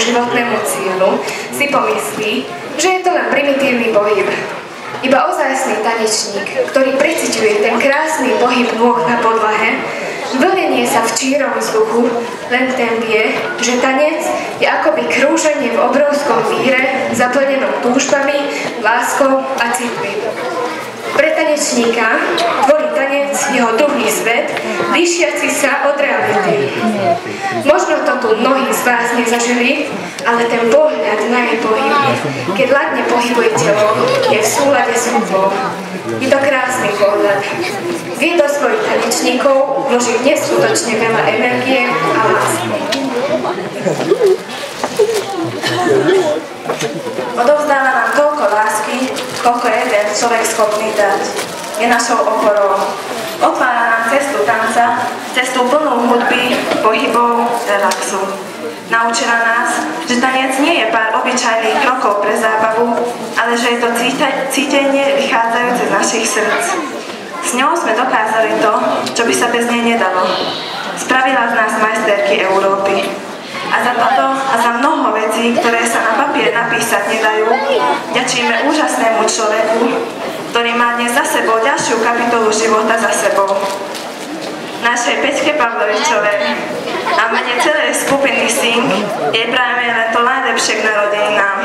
životnému cieľu, si pomyslí, že je to len primitívny pohyb. Iba ozajstný tanečník, ktorý preciťuje ten krásny pohyb nôh na podlahe, vlnenie sa v čírom vzduchu, len ten vie, že tanec je akoby krúženie v obrovskom víre, zaplnenom túžbami, láskou a citmi. Pre tanečníka tvorí tanec jeho druhý svet, líšiaci sa od reality. Možno to tu mnohí z vás nezažili, ale ten pohľad na jej pohyb, keď ladne pohybuje telo, je v súlade s hudbou. Je to krásny pohľad. Vie do svojich tanečníkov vložiť neskutočne veľa energie a lásky. Odovzdáva nám toľko lásky, koľko je jeden človek schopný dať. Je našou oporou. Otvára nám cestu tanca, cestu plnú hudby, pohybov, relaxu. Naučila nás, že tanec nie je pár obyčajných krokov pre zábavu, ale že je to cítenie vychádzajúce z našich srdc. S ňou sme dokázali to, čo by sa bez nej nedalo. Spravila z nás majsterky Európy. A za toto a za mnoho vecí, ktoré sa na papier napísať nedajú, ďačíme úžasnému človeku, ktorý má dnes za sebou ďalšiu kapitolu života za sebou. Našej Peťke Pavlovičovej a v mene celej skupiny Sing jej prajeme len to najlepšie k narodeninám.